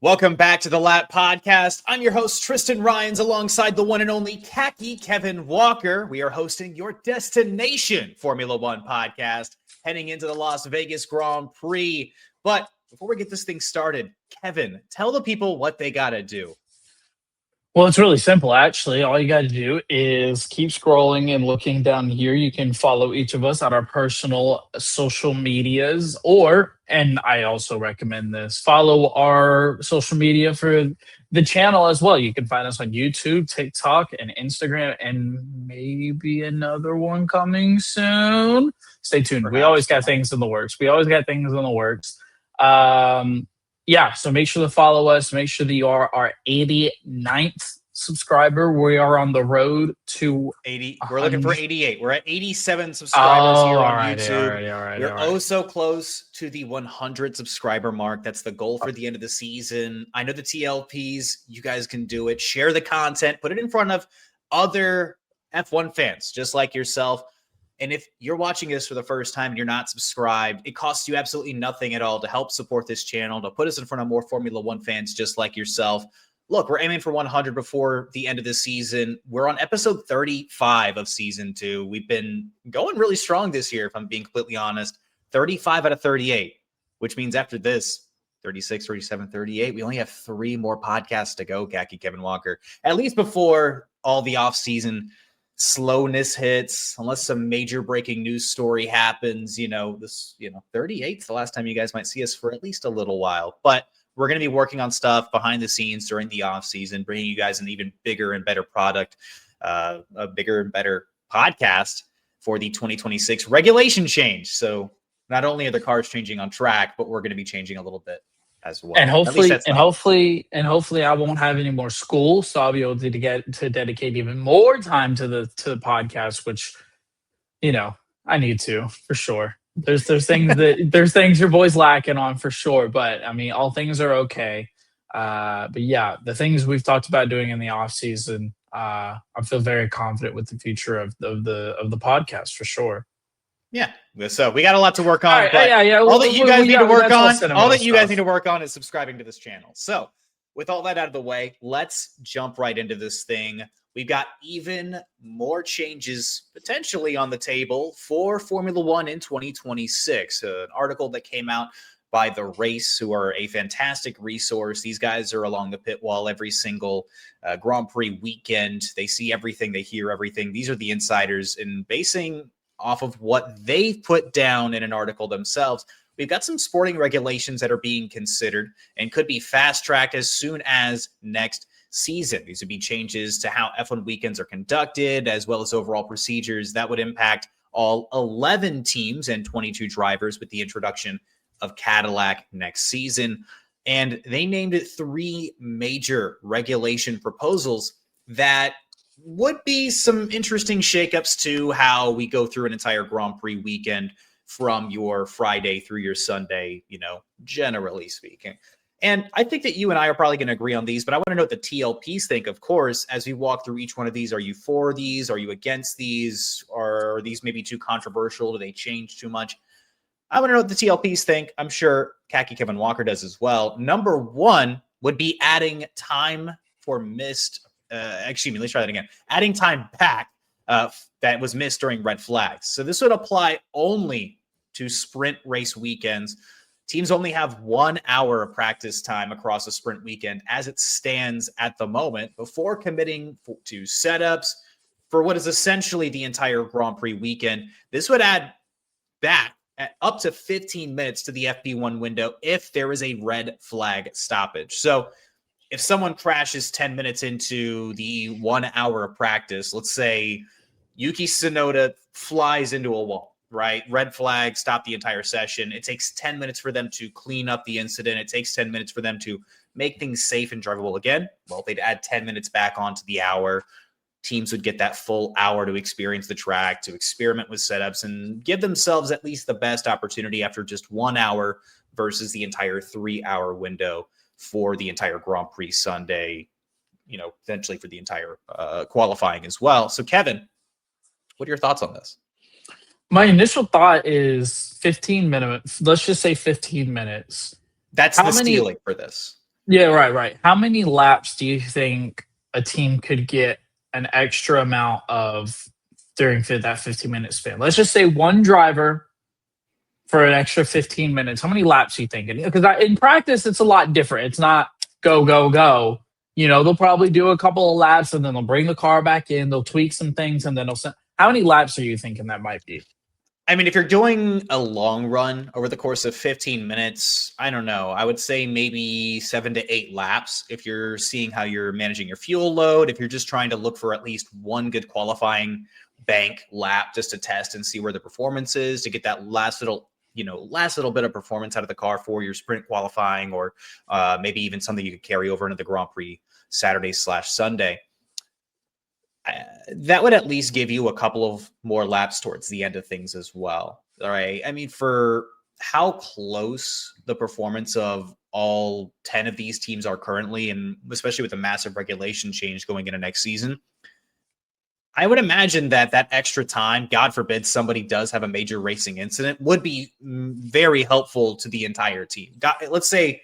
Welcome back to the Lap Podcast. I'm your host, Tristan Rines, alongside the one and only Khaki Kevin Walker. We are hosting your destination Formula One podcast, heading into the Las Vegas Grand Prix. But before we get this thing started, Kevin, tell the people what they got to do. Well, it's really simple, actually. All you got to do is keep scrolling and looking down here. You can follow each of us on our personal social medias, and I also recommend this, follow our social media for the channel as well. You can find us on YouTube, TikTok, and Instagram, and maybe another one coming soon. Stay tuned. Perhaps. We always got things in the works. Yeah, so make sure to follow us. Make sure that you are our 89th subscriber. We are on the road to 80. We're looking for 88. We're at 87 subscribers here on YouTube. All right. We're so close to the 100 subscriber mark. That's the goal for the end of the season. I know the TLPs, you guys can do it. Share the content, put it in front of other F1 fans, just like yourself. And if you're watching this for the first time and you're not subscribed, it costs you absolutely nothing at all to help support this channel, to put us in front of more Formula One fans just like yourself. Look, we're aiming for 100 before the end of the season. We're on episode 35 of season 2. We've been going really strong this year, if I'm being completely honest. 35 out of 38, which means after this, 36, 37, 38, we only have 3 more podcasts to go, Khaki Kevin Walker, at least before all the off-season slowness hits, unless some major breaking news story happens. 38's the last time you guys might see us for at least a little while. But we're going to be working on stuff behind the scenes during the off season, bringing you guys an even bigger and better product, a bigger and better podcast for the 2026 regulation change. So not only are the cars changing on track, but we're going to be changing a little bit as well. And hopefully I won't have any more school, so I'll be able to get to dedicate even more time to the podcast, which I need to, for sure. There's things your boy's lacking on for sure, but I mean, all things are okay. But yeah, the things we've talked about doing in the off season, I feel very confident with the future of the podcast for sure. Yeah, so we got a lot to work on. Right, but yeah. All that you guys need to work on is subscribing to this channel. So with all that out of the way, let's jump right into this thing. We've got even more changes potentially on the table for Formula One in 2026. An article that came out by The Race, who are a fantastic resource. These guys are along the pit wall every single Grand Prix weekend. They see everything, they hear everything. These are the insiders, and basing off of what they put down in an article themselves, we've got some sporting regulations that are being considered and could be fast-tracked as soon as next season. These would be changes to how F1 weekends are conducted, as well as overall procedures that would impact all 11 teams and 22 drivers with the introduction of Cadillac next season. And they named it 3 major regulation proposals that would be some interesting shakeups to how we go through an entire Grand Prix weekend from your Friday through your Sunday, generally speaking. And I think that you and I are probably going to agree on these, but I want to know what the TLPs think, of course, as we walk through each one of these. Are you for these? Are you against these? Are these maybe too controversial? Do they change too much? I want to know what the TLPs think. I'm sure Khaki Kevin Walker does as well. Number 1 would be adding time for missed let's try that again. Adding time back that was missed during red flags. So this would apply only to sprint race weekends. Teams only have 1 hour of practice time across a sprint weekend as it stands at the moment before committing to setups for what is essentially the entire Grand Prix weekend. This would add back at up to 15 minutes to the FP1 window if there is a red flag stoppage. So if someone crashes 10 minutes into the 1 hour of practice, let's say Yuki Tsunoda flies into a wall, right? Red flag, stop the entire session. It takes 10 minutes for them to clean up the incident. It takes 10 minutes for them to make things safe and drivable again. Well, they'd add 10 minutes back onto the hour. Teams would get that full hour to experience the track, to experiment with setups, and give themselves at least the best opportunity after just 1 hour versus the entire 3-hour window for the entire Grand Prix Sunday, potentially for the entire qualifying as well. So, Kevin, what are your thoughts on this? My initial thought is 15 minutes. Let's just say 15 minutes. That's the ceiling for this. Yeah, right. How many laps do you think a team could get an extra amount of during that 15-minute span? Let's just say one driver for an extra 15 minutes. How many laps are you thinking? Because in practice, it's a lot different. It's not go, go, go. They'll probably do a couple of laps and then they'll bring the car back in. They'll tweak some things and then they'll send. How many laps are you thinking that might be? I mean, if you're doing a long run over the course of 15 minutes, I don't know. I would say maybe 7 to 8 laps if you're seeing how you're managing your fuel load, if you're just trying to look for at least one good qualifying bank lap just to test and see where the performance is, to get that last little bit of performance out of the car for your sprint qualifying, or maybe even something you could carry over into the Grand Prix Saturday/Sunday. That would at least give you a couple of more laps towards the end of things as well. All right. I mean, for how close the performance of all 10 of these teams are currently, and especially with the massive regulation change going into next season, I would imagine that extra time, God forbid somebody does have a major racing incident, would be very helpful to the entire team. Let's say,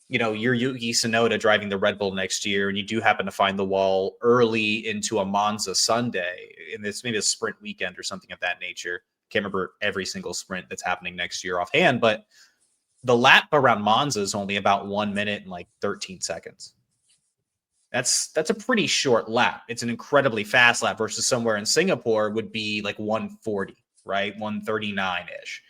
you're Yuki Tsunoda driving the Red Bull next year, and you do happen to find the wall early into a Monza Sunday, and it's maybe a sprint weekend or something of that nature. Can't remember every single sprint that's happening next year offhand, but the lap around Monza is only about 1 minute and like 13 seconds. That's a pretty short lap. It's an incredibly fast lap versus somewhere in Singapore would be like 140, right? 139-ish.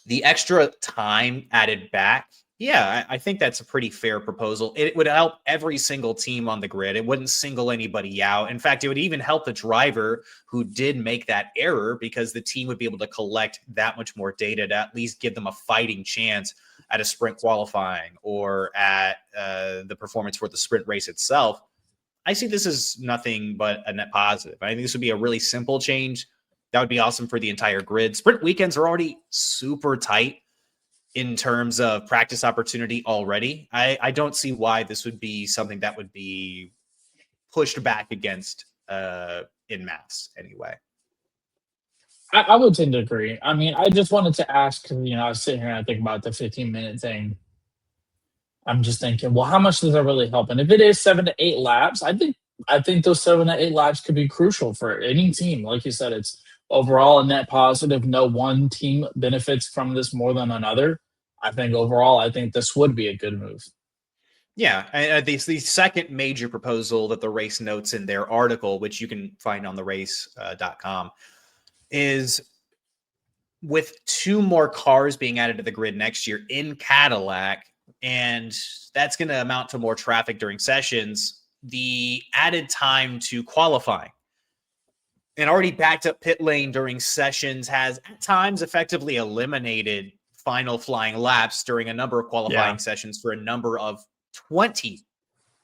The extra time added back, yeah, I think that's a pretty fair proposal. It would help every single team on the grid. It wouldn't single anybody out. In fact, it would even help the driver who did make that error, because the team would be able to collect that much more data to at least give them a fighting chance at a sprint qualifying or at the performance for the sprint race itself. I see this as nothing but a net positive. I think this would be a really simple change. That would be awesome for the entire grid. Sprint weekends are already super tight in terms of practice opportunity already. I don't see why this would be something that would be pushed back against in mass anyway. I would tend to agree. I mean, I just wanted to ask, because, I was sitting here and I think about the 15-minute thing. I'm just thinking, well, how much does that really help? And if it is 7 to 8 laps, I think those 7 to 8 laps could be crucial for any team. Like you said, it's overall a net positive. No one team benefits from this more than another. I think overall, this would be a good move. Yeah, the second major proposal that the race notes in their article, which you can find on therace.com, is with 2 more cars being added to the grid next year in Cadillac, and that's going to amount to more traffic during sessions, the added time to qualifying. An already backed up pit lane during sessions has at times effectively eliminated final flying laps during a number of qualifying sessions for a number of 20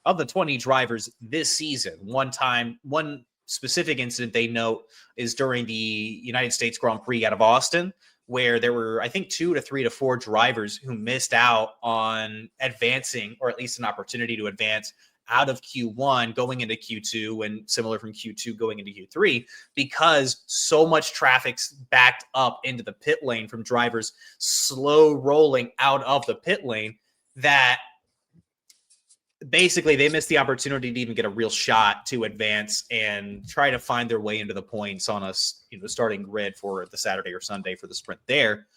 of the 20 drivers this season. One specific incident they note is during the United States Grand Prix out of Austin, where there were, I think, 2 to 3 to 4 drivers who missed out on advancing, or at least an opportunity to advance out of Q1 going into Q2, and similar from Q2 going into Q3, because so much traffic's backed up into the pit lane from drivers slow rolling out of the pit lane that basically they missed the opportunity to even get a real shot to advance and try to find their way into the points on a starting grid for the Saturday or Sunday for the sprint there.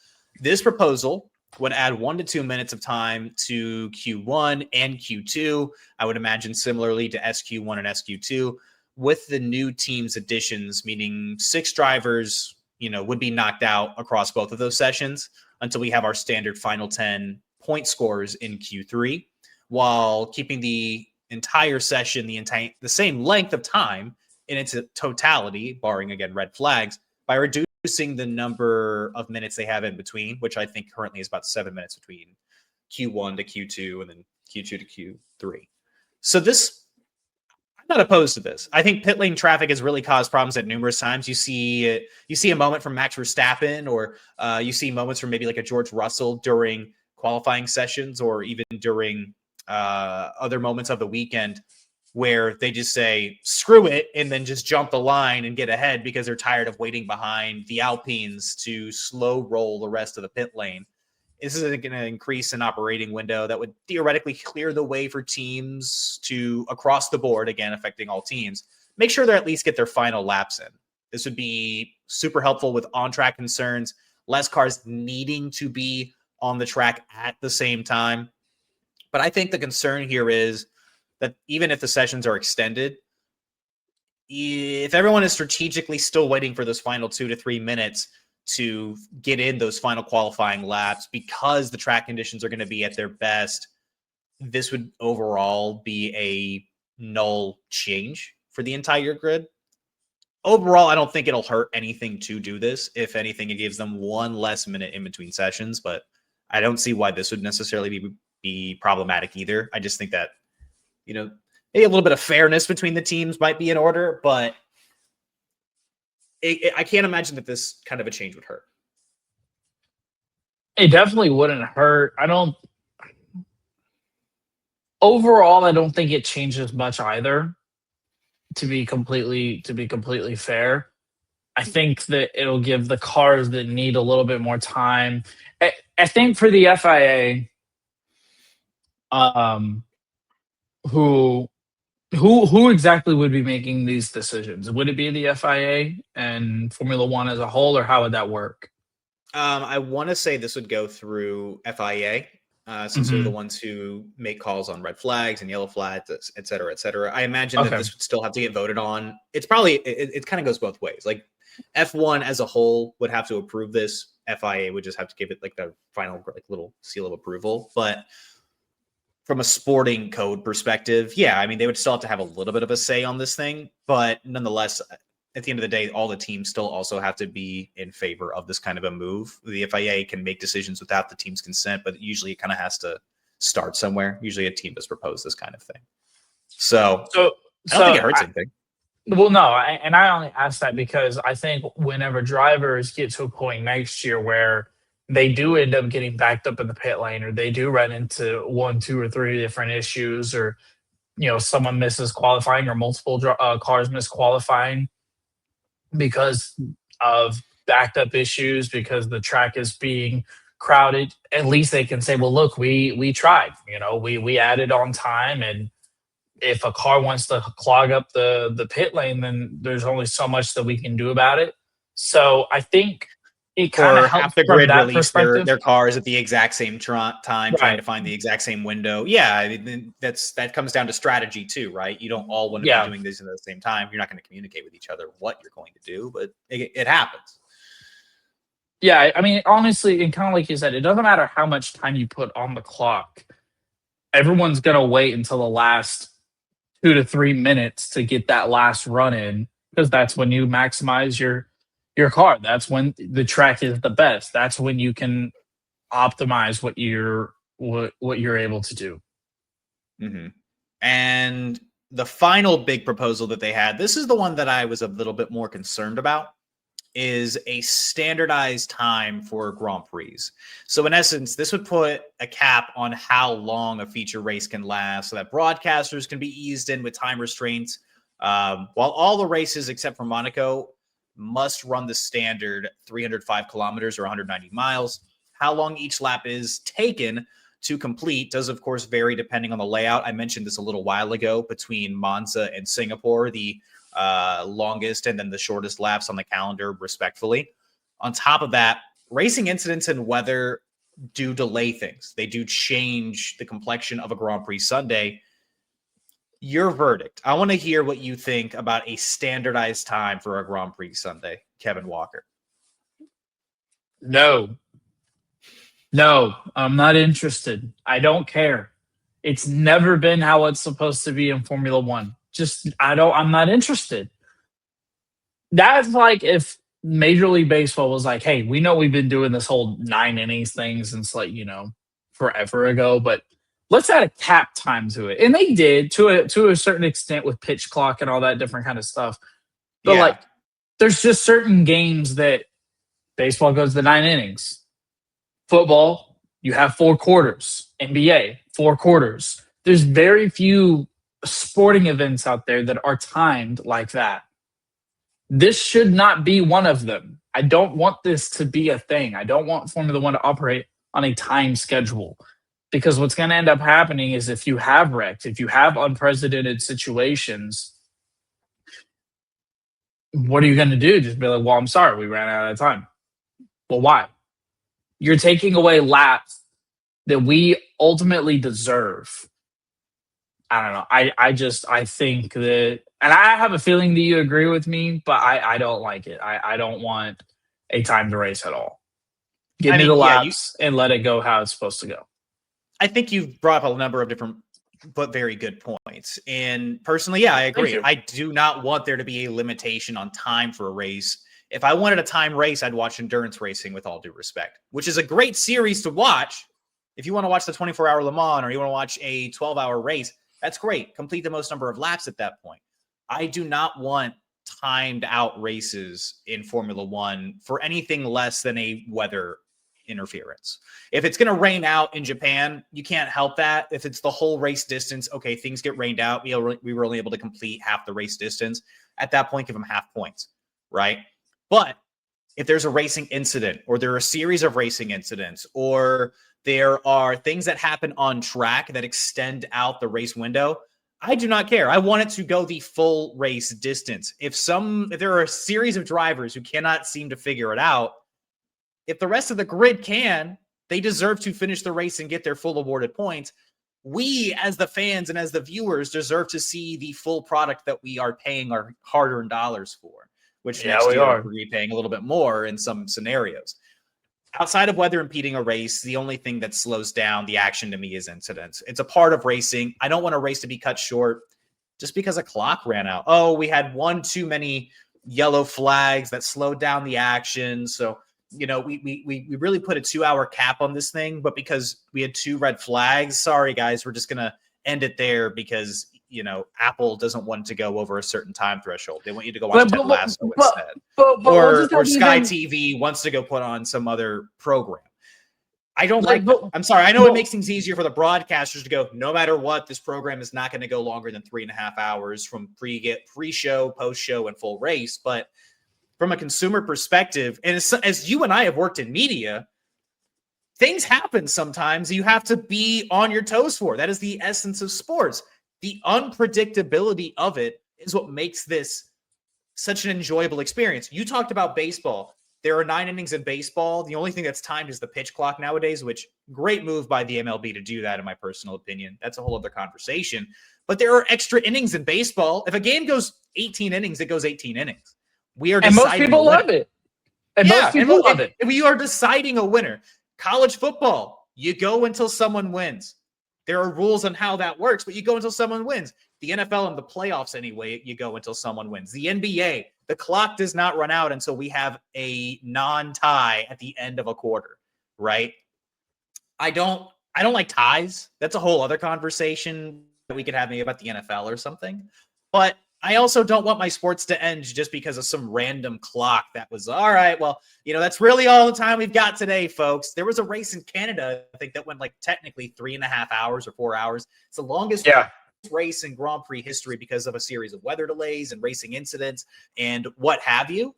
This proposal would add 1 to 2 minutes of time to Q1 and Q2. I would imagine similarly to SQ1 and SQ2, with the new team's additions, meaning 6 drivers, would be knocked out across both of those sessions until we have our standard final 10 point scores in Q3, while keeping the entire session the same length of time in its totality, barring, again, red flags, by reducing the number of minutes they have in between, which I think currently is about 7 minutes between Q1 to Q2 and then Q2 to Q3. So I'm not opposed to this. I think pit lane traffic has really caused problems at numerous times. You see a moment from Max Verstappen, or you see moments from maybe like a George Russell during qualifying sessions, or even during other moments of the weekend, where they just say, screw it, and then just jump the line and get ahead because they're tired of waiting behind the Alpines to slow roll the rest of the pit lane. this is going to increase an operating window that would theoretically clear the way for teams to, across the board, again, affecting all teams, make sure they at least get their final laps in. This would be super helpful with on-track concerns, less cars needing to be on the track at the same time. But I think the concern here is that even if the sessions are extended, if everyone is strategically still waiting for those final 2 to 3 minutes to get in those final qualifying laps because the track conditions are going to be at their best, this would overall be a null change for the entire grid. Overall, I don't think it'll hurt anything to do this. If anything, it gives them one less minute in between sessions, but I don't see why this would necessarily be problematic either. I just think that, maybe a little bit of fairness between the teams might be in order, but I can't imagine that this kind of a change would hurt. It definitely wouldn't hurt. Overall, I don't think it changes much either. To be completely fair, I think that it'll give the cars that need a little bit more time. I think for the FIA, who exactly would be making these decisions? Would it be the FIA and Formula One as a whole, or how would that work? I want to say this would go through FIA, since they're the ones who make calls on red flags and yellow flags, et cetera, et cetera. I imagine that this would still have to get voted on. It's probably, it kind of goes both ways. Like F1 as a whole would have to approve this. FIA would just have to give it like the final little seal of approval. But from a sporting code perspective, yeah, I mean, they would still have to have a little bit of a say on this thing. But nonetheless, at the end of the day, all the teams still also have to be in favor of this kind of a move. The FIA can make decisions without the team's consent, but usually it kind of has to start somewhere. Usually a team does propose this kind of thing. So I don't think it hurts anything. Well, no, and I only ask that because I think whenever drivers get to a point next year where they do end up getting backed up in the pit lane, or they do run into 1, 2, or 3 different issues, or someone misses qualifying, or multiple cars miss qualifying because of backed up issues, because the track is being crowded, at least they can say, well, look, we tried, we added on time, and if a car wants to clog up the pit lane, then there's only so much that we can do about it. So I think it kind of helps the from grid that release perspective. their cars at the exact same time, trying to find the exact same window. Yeah, I mean, that comes down to strategy too, right? You don't all want to be doing this at the same time. You're not going to communicate with each other what you're going to do, but it happens. Yeah, I mean, honestly, and kind of like you said, it doesn't matter how much time you put on the clock. Everyone's going to wait until the last 2 to 3 minutes to get that last run in, because that's when you maximize your car. That's when the track is the best. That's when you can optimize what you're able to do. Mm-hmm. And the final big proposal that they had, this is the one that I was a little bit more concerned about, is a standardized time for Grand Prix. So in essence, this would put a cap on how long a feature race can last so that broadcasters can be eased in with time restraints, while all the races except for Monaco must run the standard 305 kilometers or 190 miles. How long each lap is taken to complete does, of course, vary depending on the layout. I mentioned this a little while ago between Monza and Singapore, the longest and then the shortest laps on the calendar, respectfully. On top of that, racing incidents and weather do delay things. They do change the complexion of a Grand Prix Sunday. Your verdict. I want to hear what you think about a standardized time for a Grand Prix Sunday, Kevin Walker. No, I'm not interested. I don't care. It's never been how it's supposed to be in Formula One. I'm not interested. That's like if Major League Baseball was like, hey, we know we've been doing this whole 9 innings thing since forever ago, but let's add a cap time to it. And they did to a certain extent with pitch clock and all that different kind of stuff. But there's just certain games that baseball goes to 9 innings. Football, you have 4 quarters. NBA, 4 quarters. There's very few sporting events out there that are timed like that. This should not be one of them. I don't want this to be a thing. I don't want Formula One to operate on a time schedule. Because what's going to end up happening is if you have wrecks, if you have unprecedented situations, what are you going to do? Just be like, well, I'm sorry, we ran out of time. Well, why? You're taking away laps that we ultimately deserve. I don't know. I think that, and I have a feeling that you agree with me, but I don't like it. I don't want a timed race at all. Give me the laps and let it go how it's supposed to go. I think you've brought up a number of different but very good points. And personally, I agree. I do not want there to be a limitation on time for a race. If I wanted a time race, I'd watch endurance racing, with all due respect, which is a great series to watch. If you want to watch the 24-hour Le Mans or you want to watch a 12-hour race, that's great. Complete the most number of laps at that point. I do not want timed out races in Formula One for anything less than a weather interference. If it's going to rain out in Japan, you can't help that. If it's the whole race distance, okay, things get rained out. We were only able to complete half the race distance. At that point, give them half points, right? But if there's a racing incident, or there are a series of racing incidents, or there are things that happen on track that extend out the race window, I do not care. I want it to go the full race distance. If there are a series of drivers who cannot seem to figure it out, if the rest of the grid can, they deserve to finish the race and get their full awarded points. We, as the fans and as the viewers, deserve to see the full product that we are paying our hard-earned dollars for, which next year we're paying a little bit more in some scenarios. Outside of weather impeding a race, the only thing that slows down the action to me is incidents. It's a part of racing. I don't want a race to be cut short just because a clock ran out. Oh, we had one too many yellow flags that slowed down the action. So, we really put a 2-hour cap on this thing, but because we had 2 red flags, sorry guys, we're just going to end it there because, Apple doesn't want to go over a certain time threshold. They want you to go watch Ted Lasso instead. Or Sky TV wants to go put on some other program. I don't like that. I'm sorry. I know it makes things easier for the broadcasters to go, no matter what, this program is not going to go longer than 3.5 hours from pre-show, post-show, and full race. But from a consumer perspective, and as you and I have worked in media, things happen sometimes you have to be on your toes for. That is the essence of sports. The unpredictability of it is what makes this such an enjoyable experience. You talked about baseball. There are 9 innings in baseball. The only thing that's timed is the pitch clock nowadays, which great move by the MLB to do that, in my personal opinion. That's a whole other conversation. But there are extra innings in baseball. If a game goes 18 innings, it goes 18 innings. We are deciding, and most people love it. And most people love it. We are deciding a winner. College football, you go until someone wins. There are rules on how that works, but you go until someone wins. The NFL and the playoffs, anyway, you go until someone wins. The NBA, the clock does not run out until we have a non-tie at the end of a quarter, right? I don't like ties. That's a whole other conversation that we could have maybe about the NFL or something. But I also don't want my sports to end just because of some random clock that was, all right, well, that's really all the time we've got today, folks. There was a race in Canada, I think, that went technically 3.5 hours or 4 hours. It's the longest race in Grand Prix history because of a series of weather delays and racing incidents and what have you.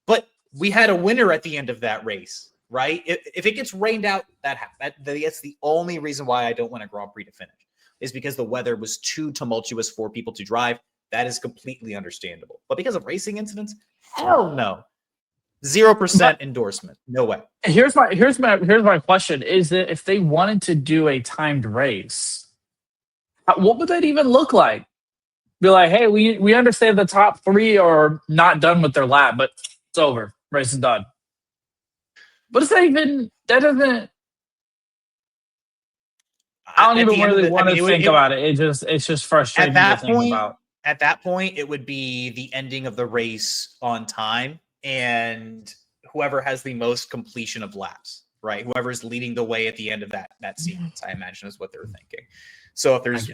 But we had a winner at the end of that race, right? If it gets rained out, that's the only reason why I don't want a Grand Prix to finish, is because the weather was too tumultuous for people to drive. That is completely understandable. But because of racing incidents, hell no. 0% endorsement. No way. Here's my question: is that if they wanted to do a timed race, what would that even look like? Be like, hey, we understand the top 3 are not done with their lap, but it's over. Race is done. What does that even? That doesn't. I don't even really want to think about it. It's just frustrating to think about. At that point, it would be the ending of the race on time, and whoever has the most completion of laps, right? Whoever's leading the way at the end of that sequence, I imagine, is what they're thinking. So if there's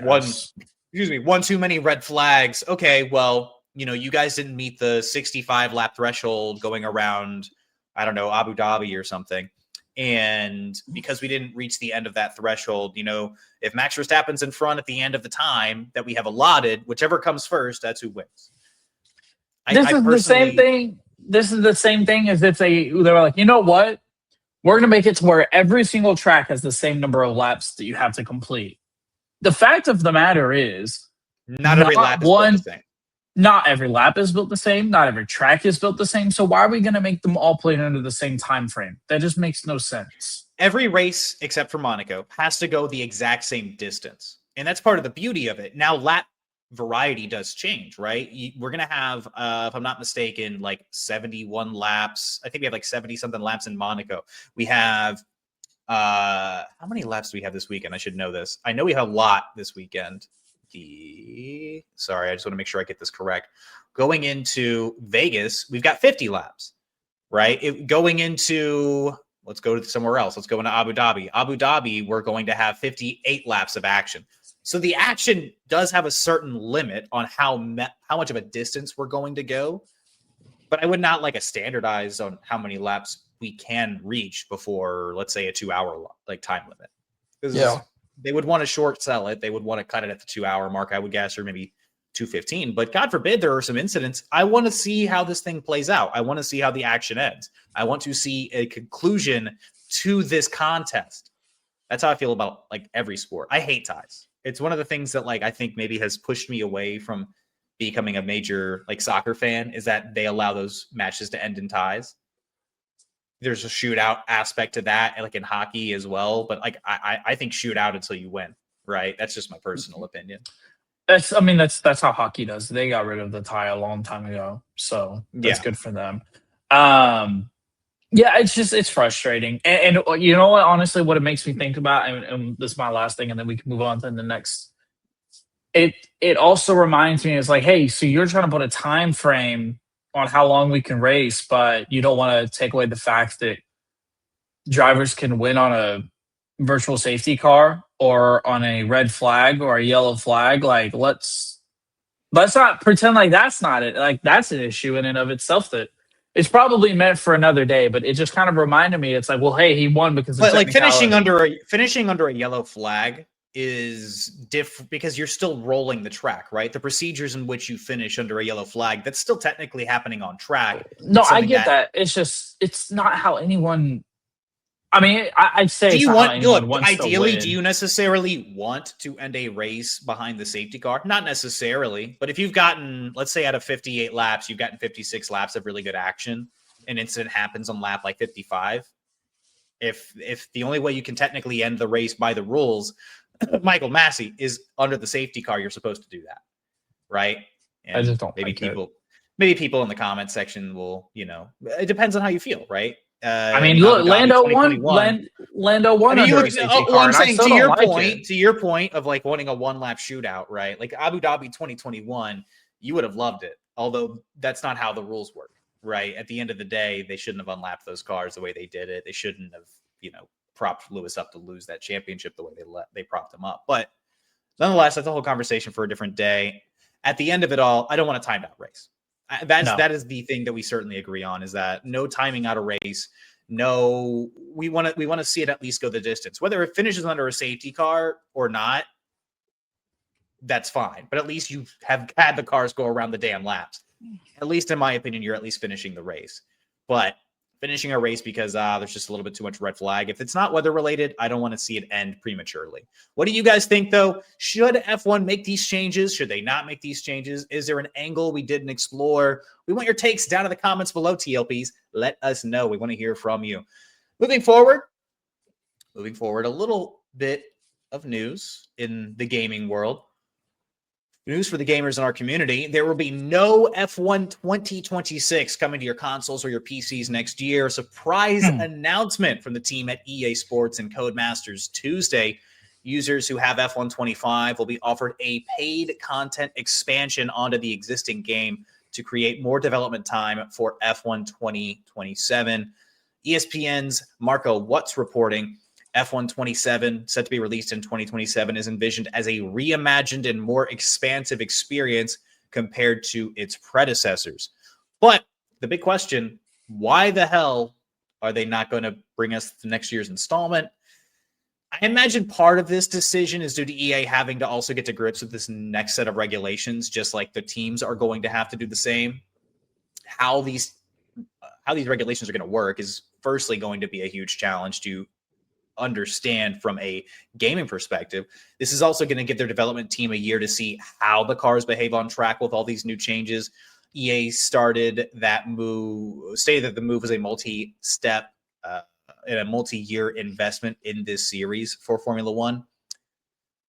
one too many red flags, okay, well, you guys didn't meet the 65 lap threshold going around, I don't know, Abu Dhabi or something. And because we didn't reach the end of that threshold, if Max Verstappen's in front at the end of the time that we have allotted, whichever comes first, that's who wins. This is the same thing. This is the same thing as if they were like, you know what? we're going to make it to where every single track has the same number of laps that you have to complete. The fact of the matter is, not every lap is built the same. Not every lap is built the same. Not every track is built the same. So why are we going to make them all play under the same time frame? That just makes no sense. Every race, except for Monaco, has to go the exact same distance. And that's part of the beauty of it. Now, lap variety does change, right? We're going to have, if I'm not mistaken, like 71 laps. I think we have like 70-something laps in Monaco. We have, how many laps do we have this weekend? I should know this. I know we have a lot this weekend. Sorry, I just want to make sure I get this correct. Going into Vegas, we've got 50 laps, right? Going into, let's go to somewhere else. Let's go into Abu Dhabi. Abu Dhabi, we're going to have 58 laps of action. So the action does have a certain limit on how much of a distance we're going to go. But I would not like a standardize on how many laps we can reach before, let's say, a 2-hour like time limit. Yeah. They would want to short sell it. They would want to cut it at the 2-hour mark, I would guess, or maybe 2:15. But God forbid there are some incidents. I want to see how this thing plays out. I want to see how the action ends. I want to see a conclusion to this contest. That's how I feel about like every sport. I hate ties. It's one of the things that like I think maybe has pushed me away from becoming a major like soccer fan is that they allow those matches to end in ties. There's a shootout aspect to that, like in hockey as well. But like I think shootout until you win, right? That's just my personal opinion. That's how hockey does. They got rid of the tie a long time ago, so that's good for them. Yeah, it's frustrating, and you know what? Honestly, what it makes me think about, and this is my last thing, and then we can move on to the next. It also reminds me, it's like, hey, so you're trying to put a time frame on how long we can race, but you don't want to take away the fact that drivers can win on a virtual safety car or on a red flag or a yellow flag. Like, let's not pretend like that's not it. Like, that's an issue in and of itself that it's probably meant for another day, but it just kind of reminded me. It's like, well, hey, he won because but like finishing under a yellow flag is different because you're still rolling the track, right? The procedures in which you finish under a yellow flag, that's still technically happening on track. No, I get that. It's just, it's not how anyone. I mean, I'd say. Do you want? Look, ideally, do you necessarily want to end a race behind the safety car? Not necessarily, but if you've gotten, let's say, out of 58 laps, you've gotten 56 laps of really good action, an incident happens on lap like 55. If the only way you can technically end the race by the rules, Michael Massey, is under the safety car, you're supposed to do that, right? And I just don't. Maybe people in the comment section will, it depends on how you feel, right? I mean, look, Lando won. Lando won. I mean, I'm saying to your point of like wanting a one-lap shootout, right? Like Abu Dhabi 2021, you would have loved it. Although that's not how the rules work, right? At the end of the day, they shouldn't have unlapped those cars the way they did it. They shouldn't have, propped Lewis up to lose that championship the way they propped him up. But nonetheless, that's a whole conversation for a different day. At the end of it all, I don't want a timed out race. That is the thing that we certainly agree on, is that no timing out a race. No, we want to see it at least go the distance. Whether it finishes under a safety car or not, that's fine. But at least you have had the cars go around the damn laps. At least in my opinion, you're at least finishing the race. But finishing a race because there's just a little bit too much red flag, if it's not weather related, I don't want to see it end prematurely. What do you guys think, though? Should F1 make these changes? Should they not make these changes? Is there an angle we didn't explore? We want your takes down in the comments below, TLPs. Let us know. We want to hear from you. Moving forward, a little bit of news in the gaming world. News for the gamers in our community. There will be no F1 2026 coming to your consoles or your PCs next year. Surprise announcement from the team at EA Sports and Codemasters Tuesday. Users who have F1 25 will be offered a paid content expansion onto the existing game to create more development time for F1 2027. ESPN's Marco Watts reporting F1 27, set to be released in 2027, is envisioned as a reimagined and more expansive experience compared to its predecessors. But the big question, why the hell are they not going to bring us the next year's installment? I imagine part of this decision is due to EA having to also get to grips with this next set of regulations, just like the teams are going to have to do the same. How how these regulations are going to work is firstly going to be a huge challenge to understand from a gaming perspective. This is also going to give their development team a year to see how the cars behave on track with all these new changes. EA stated that the move was a multi-step and a multi-year investment in this series for Formula One.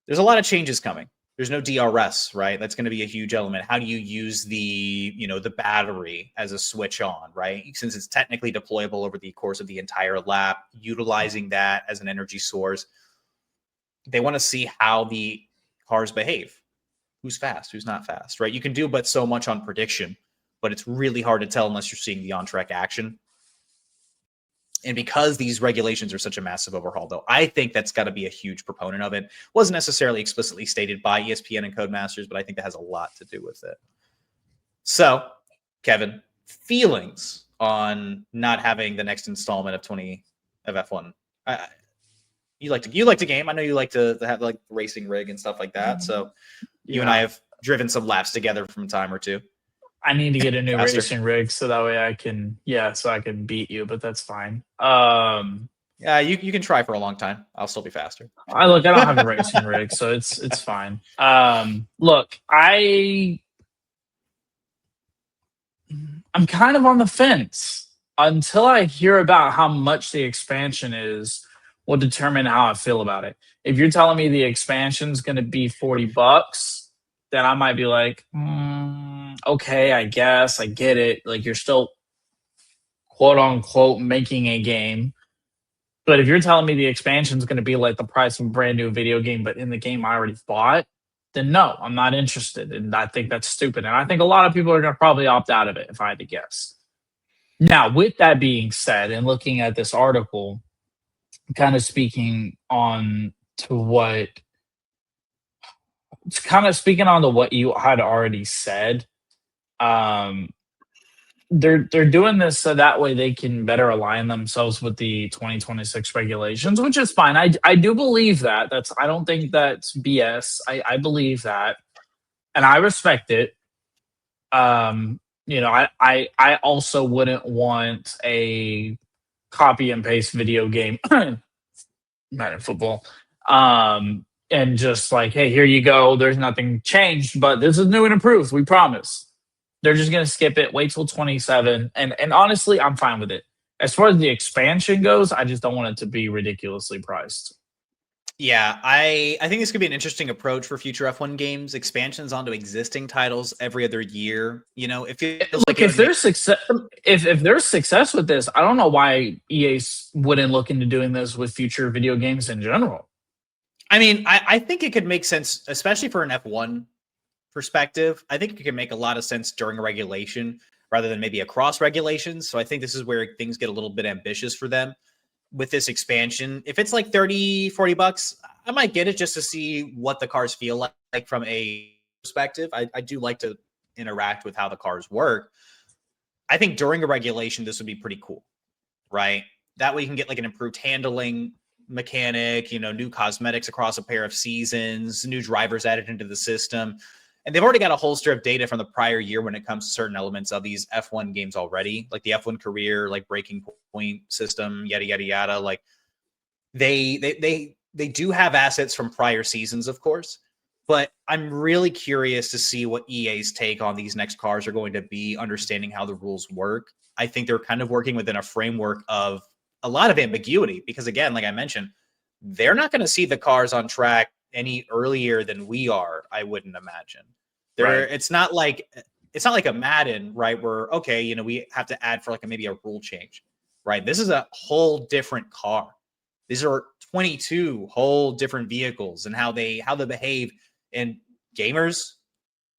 There's a lot of changes coming. There's no DRS, right? That's going to be a huge element. How do you use the battery as a switch on, right? Since it's technically deployable over the course of the entire lap, utilizing that as an energy source. They want to see how the cars behave. Who's fast, who's not fast, right? You can do but so much on prediction, but it's really hard to tell unless you're seeing the on-track action. And because these regulations are such a massive overhaul, though, I think that's got to be a huge proponent of it. Wasn't necessarily explicitly stated by ESPN and Codemasters, but I think that has a lot to do with it. So, Kevin, feelings on not having the next installment of F1? You like to game. I know you like to have like racing rig and stuff like that. So you and I have driven some laps together from a time or two. I need to get a new racing rig so that way I can beat you, but that's fine. Yeah, you can try for a long time. I'll still be faster. I don't have a racing rig, so it's fine. Look, I'm kind of on the fence until I hear about how much the expansion is. Will determine how I feel about it. If you're telling me the expansion's going to be $40, then I might be like, okay, I guess I get it. Like, you're still quote unquote making a game. But if you're telling me the expansion's going to be like the price of a brand new video game, but in the game I already bought, then no, I'm not interested. And I think that's stupid. And I think a lot of people are going to probably opt out of it if I had to guess. Now, with that being said, and looking at this article, kind of speaking on to what you had already said, they're doing this so that way they can better align themselves with the 2026 regulations, which is fine. I do believe that. I don't think that's BS. I believe that, and I respect it. I also wouldn't want a copy and paste video game, Madden football, and just like, hey, here you go. There's nothing changed, but this is new and improved. We promise. They're just gonna skip it. Wait till 27, and honestly, I'm fine with it. As far as the expansion goes, I just don't want it to be ridiculously priced. Yeah, I think this could be an interesting approach for future F1 games. Expansions onto existing titles every other year. It feels like if there's success with this, I don't know why EA wouldn't look into doing this with future video games in general. I mean, I think it could make sense, especially for an F1 perspective. I think it can make a lot of sense during a regulation rather than maybe across regulations. So I think this is where things get a little bit ambitious for them. With this expansion, if it's like $30-$40, I might get it just to see what the cars feel like from a perspective. I do like to interact with how the cars work. I think during a regulation, this would be pretty cool, right? That way you can get like an improved handling mechanic, new cosmetics across a pair of seasons, new drivers added into the system. And they've already got a holster of data from the prior year when it comes to certain elements of these F1 games already, like the F1 career, like breaking point system, yada, yada, yada. Like they do have assets from prior seasons, of course, but I'm really curious to see what EA's take on these next cars are going to be, understanding how the rules work. I think they're kind of working within a framework of a lot of ambiguity because, again, like I mentioned, they're not going to see the cars on track any earlier than we are, I wouldn't imagine. Right. It's not like a Madden, right? Where, okay, we have to add for like maybe a rule change, right? This is a whole different car. These are 22 whole different vehicles and how they behave. And gamers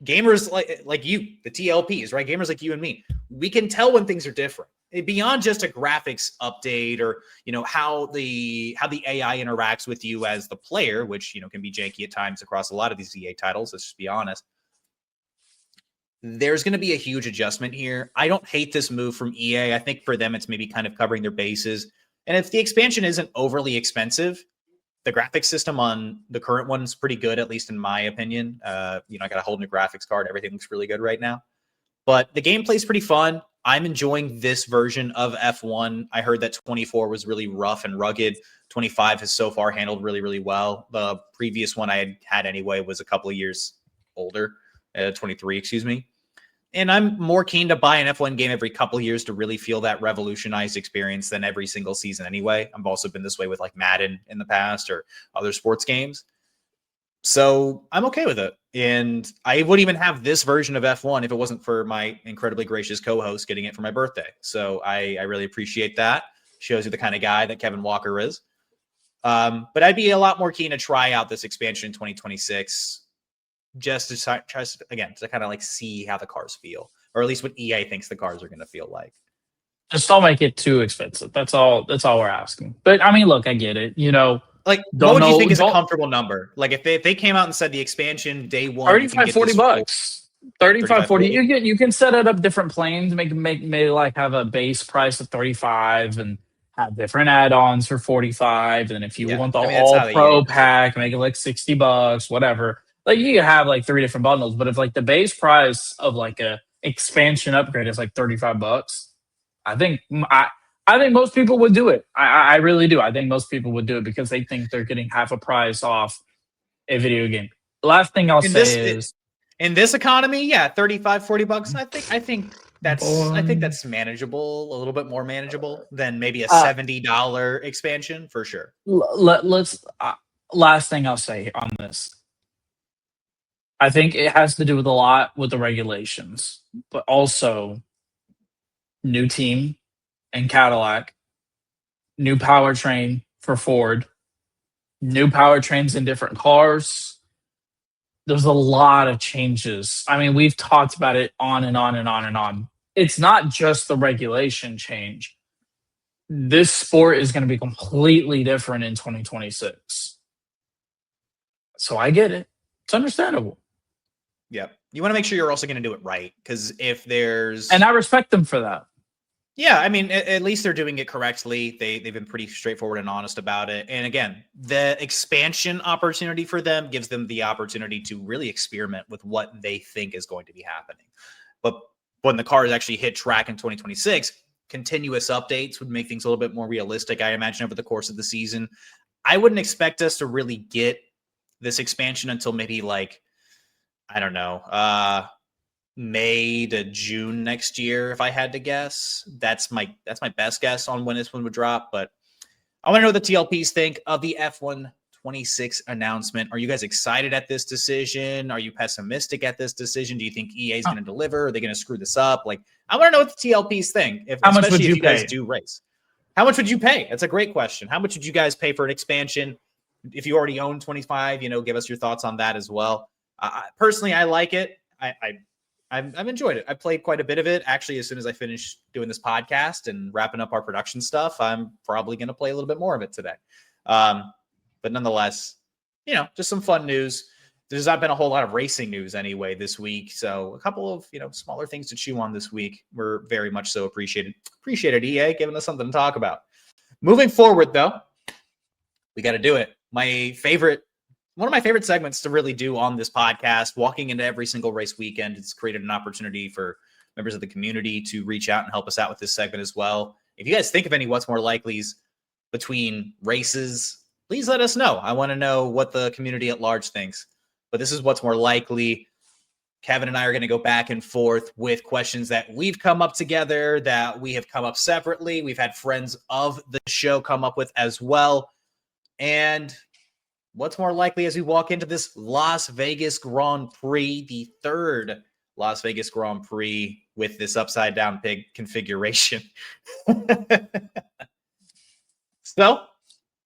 like you, the TLPs, right? Gamers like you and me, we can tell when things are different. Beyond just a graphics update or how the AI interacts with you as the player, which can be janky at times across a lot of these EA titles. Let's just be honest. There's going to be a huge adjustment here. I don't hate this move from EA. I think for them, it's maybe kind of covering their bases. And if the expansion isn't overly expensive, the graphics system on the current one's pretty good, at least in my opinion. I got a whole new graphics card. Everything looks really good right now. But the gameplay is pretty fun. I'm enjoying this version of F1. I heard that 24 was really rough and rugged. 25 has so far handled really, really well. The previous one I had anyway was a couple of years older, 23, excuse me. And I'm more keen to buy an F1 game every couple of years to really feel that revolutionized experience than every single season anyway. I've also been this way with like Madden in the past or other sports games. So I'm okay with it. And I would even have this version of F1 if it wasn't for my incredibly gracious co-host getting it for my birthday. So I really appreciate that. Shows you the kind of guy that Kevin Walker is. But I'd be a lot more keen to try out this expansion in 2026 just to try again, to kind of like see how the cars feel, or at least what EA thinks the cars are going to feel like. Just don't make it too expensive. That's all we're asking. But I mean, look, I get it. You know, like, what would you think is a comfortable number? Like, if they came out and said the expansion day one, 35, 40 bucks. 35, 40. You can set it up different planes, maybe like have a base price of 35 and have different add-ons for 45. And if you want the all pro pack, make it like 60 bucks, whatever. Like, you can have like 3 different bundles, but if like the base price of like a expansion upgrade is like 35 bucks, I think most people would do it. I really do. I think most people would do it because they think they're getting half a price off a video game. The last thing I'll say is, in this economy, yeah, 35, 40 bucks. I think that's manageable, a little bit more manageable than maybe a $70 expansion for sure. Let's last thing I'll say on this. I think it has to do with a lot with the regulations, but also new team and Cadillac, new powertrain for Ford, new powertrains in different cars. There's a lot of changes. I mean, we've talked about it on and on and on and on. It's not just the regulation change. This sport is going to be completely different in 2026. So I get it. It's understandable. Yeah. You want to make sure you're also going to do it right, because if there's... And I respect them for that. Yeah, I mean, at least they're doing it correctly. They've been pretty straightforward and honest about it. And again, the expansion opportunity for them gives them the opportunity to really experiment with what they think is going to be happening. But when the cars actually hit track in 2026, continuous updates would make things a little bit more realistic, I imagine, over the course of the season. I wouldn't expect us to really get this expansion until maybe like, I don't know, May to June next year, if I had to guess. That's my best guess on when this one would drop. But I want to know what the TLPs think of the F1 26 announcement. Are you guys excited at this decision? Are you pessimistic at this decision? Do you think EA is going to deliver? Are they going to screw this up? Like, I want to know what the TLPs think. How much would you guys do race? How much would you pay? That's a great question. How much would you guys pay for an expansion? If you already own 25, give us your thoughts on that as well. Personally, I like it. I've enjoyed it. I played quite a bit of it. Actually, as soon as I finish doing this podcast and wrapping up our production stuff, I'm probably going to play a little bit more of it today. But nonetheless, just some fun news. There's not been a whole lot of racing news anyway this week. So a couple of, smaller things to chew on this week. We're very much so appreciated. Appreciated EA giving us something to talk about. Moving forward, though, we got to do it. One of my favorite segments to really do on this podcast, walking into every single race weekend, it's created an opportunity for members of the community to reach out and help us out with this segment as well. If you guys think of any what's more likely's between races, please let us know. I want to know what the community at large thinks. But this is what's more likely. Kevin and I are going to go back and forth with questions that we've come up together, that we have come up separately. We've had friends of the show come up with as well. And what's more likely as we walk into this Las Vegas Grand Prix, the third Las Vegas Grand Prix with this upside down pig configuration. So,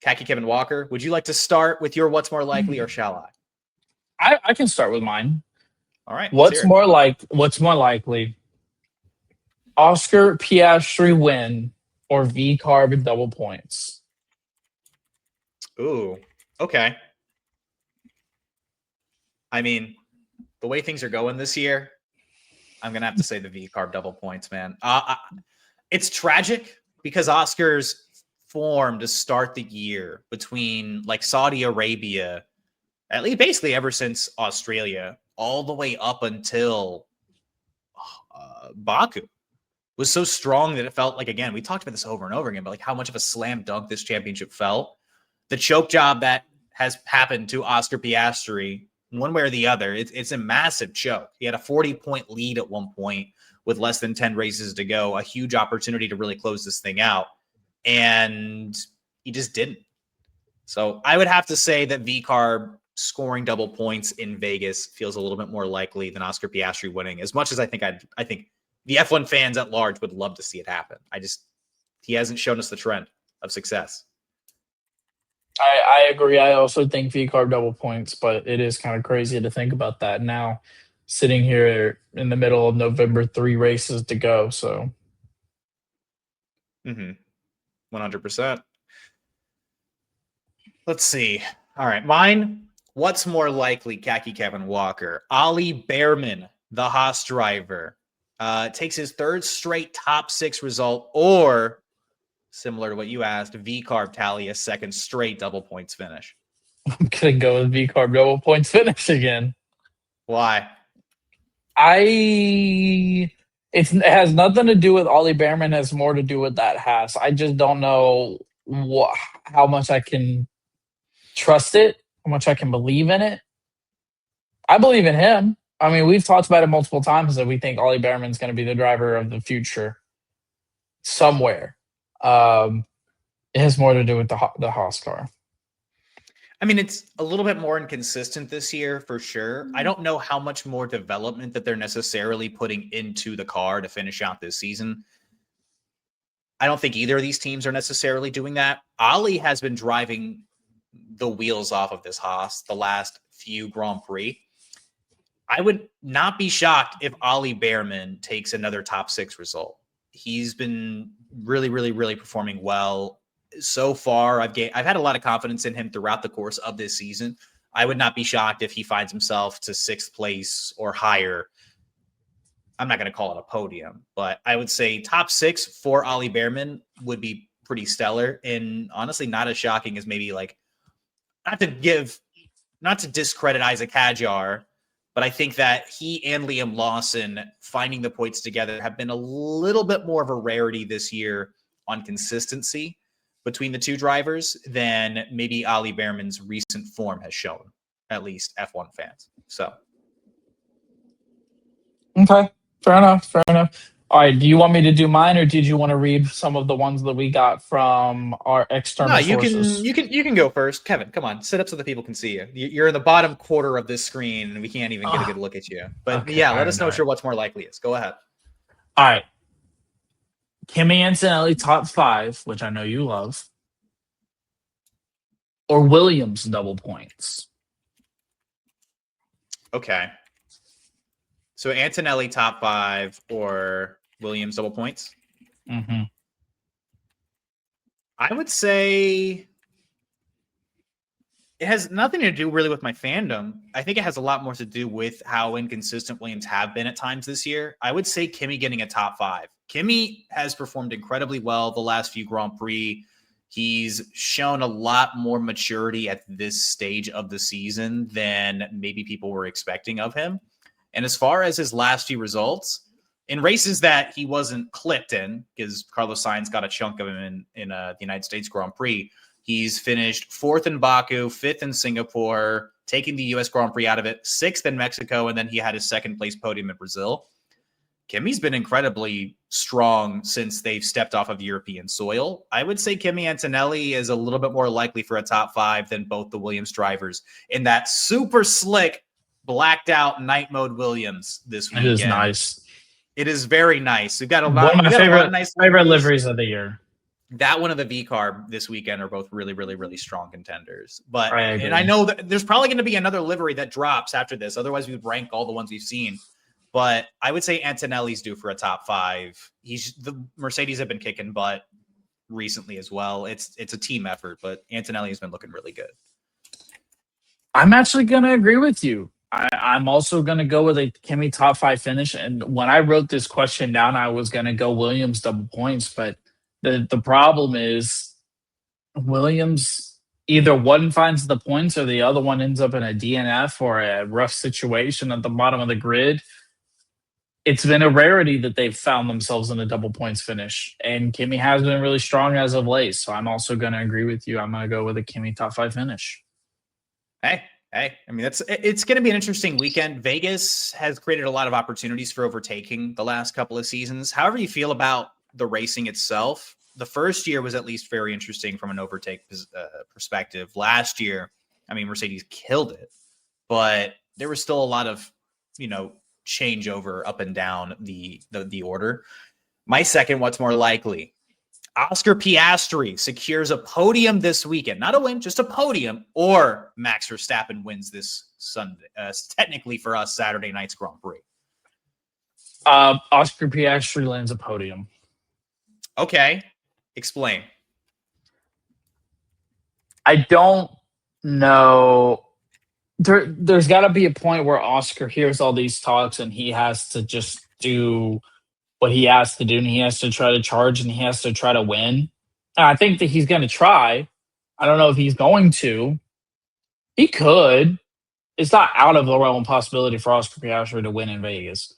Khaki Kevin Walker, would you like to start with your what's more likely, or shall I can start with mine. All right. What's more likely? Oscar Piastri win or V-Carb double points? Ooh. Okay. I mean, the way things are going this year, I'm going to have to say the V-Carb double points, man. It's tragic because Oscar's form to start the year between like Saudi Arabia, at least basically ever since Australia, all the way up until Baku was so strong that it felt like, again, we talked about this over and over again, but like how much of a slam dunk this championship felt. The choke job that has happened to Oscar Piastri, one way or the other, it's a massive choke. He had a 40-point lead at one point with less than 10 races to go, a huge opportunity to really close this thing out. And he just didn't. So I would have to say that V-Carb scoring double points in Vegas feels a little bit more likely than Oscar Piastri winning, as much as I think the F1 fans at large would love to see it happen. He hasn't shown us the trend of success. I agree. I also think V-Carb double points, but it is kind of crazy to think about that now, sitting here in the middle of November, 3 races to go. So, 100%. Let's see. All right, mine. What's more likely, Khaki Kevin Walker? Ollie Behrman, the Haas driver, takes his 3rd straight top 6 result, or similar to what you asked, V-Carb tally a 2nd straight double points finish. I'm going to go with V-Carb double points finish again. Why? It has nothing to do with Ollie Behrman. It has more to do with that Haas. I just don't know how much I can trust it, how much I can believe in it. I believe in him. I mean, we've talked about it multiple times that we think Ollie Behrman's going to be the driver of the future somewhere. It has more to do with the Haas car. I mean, it's a little bit more inconsistent this year for sure. I don't know how much more development that they're necessarily putting into the car to finish out this season. I don't think either of these teams are necessarily doing that. Ollie has been driving the wheels off of this Haas the last few Grand Prix. I would not be shocked if Ollie Behrman takes another top 6 result. He's been really, really, really performing well so far. I've had a lot of confidence in him throughout the course of this season. I would not be shocked if he finds himself to 6th place or higher. I'm not going to call it a podium, but I would say top 6 for Ollie Behrman would be pretty stellar, and honestly not as shocking as maybe like, not to discredit Isaac Hadjar, but I think that he and Liam Lawson finding the points together have been a little bit more of a rarity this year on consistency between the two drivers than maybe Ollie Behrman's recent form has shown, at least F1 fans. So. Okay, fair enough. All right, do you want me to do mine, or did you want to read some of the ones that we got from our external sources? You can go first. Kevin, come on, sit up so that people can see you. You're in the bottom quarter of this screen, and we can't even get a good look at you. But okay, let us know what's more likely is. Go ahead. All right. Kimi Antonelli top 5, which I know you love, or Williams double points. Okay. So Antonelli top 5 or Williams double points? Mm-hmm. I would say it has nothing to do really with my fandom. I think it has a lot more to do with how inconsistent Williams have been at times this year. I would say Kimi getting a top 5. Kimi has performed incredibly well the last few Grand Prix. He's shown a lot more maturity at this stage of the season than maybe people were expecting of him. And as far as his last few results, in races that he wasn't clipped in, because Carlos Sainz got a chunk of him in the United States Grand Prix, he's finished 4th in Baku, 5th in Singapore, taking the U.S. Grand Prix out of it, 6th in Mexico, and then he had his 2nd place podium in Brazil. Kimi's been incredibly strong since they've stepped off of European soil. I would say Kimi Antonelli is a little bit more likely for a top 5 than both the Williams drivers in that super slick, blacked out night mode Williams this weekend. It is nice. It is very nice. We've got one of my favorite liveries of the year. That one and the V-Carb this weekend are both really, really, really strong contenders. But I know that there's probably going to be another livery that drops after this. Otherwise, we would rank all the ones we've seen. But I would say Antonelli's due for a top 5. The Mercedes have been kicking butt recently as well. It's a team effort, but Antonelli's been looking really good. I'm actually going to agree with you. I'm also going to go with a Kimi top 5 finish. And when I wrote this question down, I was going to go Williams double points. But the problem is Williams, either one finds the points or the other one ends up in a DNF or a rough situation at the bottom of the grid. it's been a rarity that they've found themselves in a double points finish. And Kimmy has been really strong as of late. So I'm also going to agree with you. I'm going to go with a Kimmy top 5 finish. Hey, I mean, it's going to be an interesting weekend. Vegas has created a lot of opportunities for overtaking the last couple of seasons. However you feel about the racing itself, the first year was at least very interesting from an overtake perspective. Last year, I mean, Mercedes killed it, but there was still a lot of, changeover up and down the order. My second, what's more likely? Oscar Piastri secures a podium this weekend. Not a win, just a podium. Or Max Verstappen wins this Sunday, technically for us, Saturday night's Grand Prix. Oscar Piastri lands a podium. Okay. Explain. I don't know. There's got to be a point where Oscar hears all these talks and he has to just do what he has to do, and he has to try to charge and he has to try to win. And I think that he's going to try. I don't know if he's going to. He could. It's not out of the realm of possibility for Oscar Piastri to win in Vegas.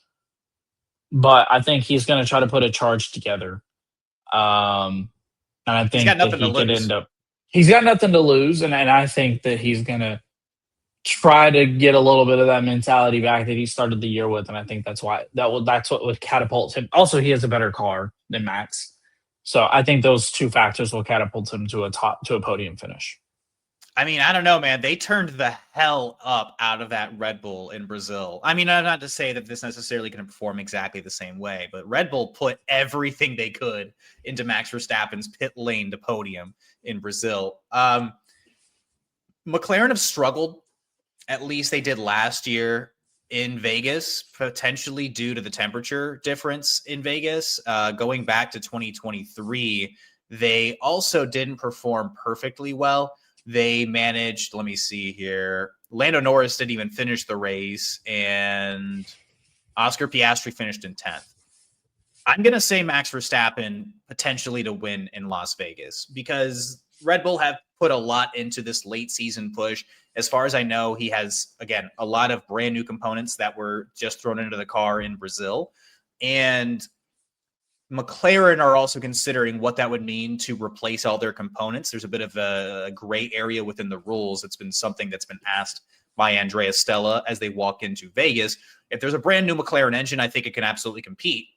But I think he's going to try to put a charge together. And I think that he could end up. He's got nothing to lose, and I think that he's going to try to get a little bit of that mentality back that he started the year with, and I think that's what would catapult him. Also, he has a better car than Max, so I think those two factors will catapult him to a podium finish. I mean, I don't know, man. They turned the hell up out of that Red Bull in Brazil. I mean, not to say that this necessarily can perform exactly the same way, but Red Bull put everything they could into Max Verstappen's pit lane to podium in Brazil. McLaren have struggled. At least they did last year in Vegas, potentially due to the temperature difference in Vegas. Going back to 2023, they also didn't perform perfectly well. They managed, let me see here, Lando Norris didn't even finish the race, and Oscar Piastri finished in 10th. I'm going to say Max Verstappen potentially to win in Las Vegas because Red Bull have put a lot into this late season push. As far as I know, he has, again, a lot of brand new components that were just thrown into the car in Brazil. And McLaren are also considering what that would mean to replace all their components. There's a bit of a gray area within the rules. It's been something that's been asked by Andrea Stella as they walk into Vegas. If there's a brand new McLaren engine, I think it can absolutely compete,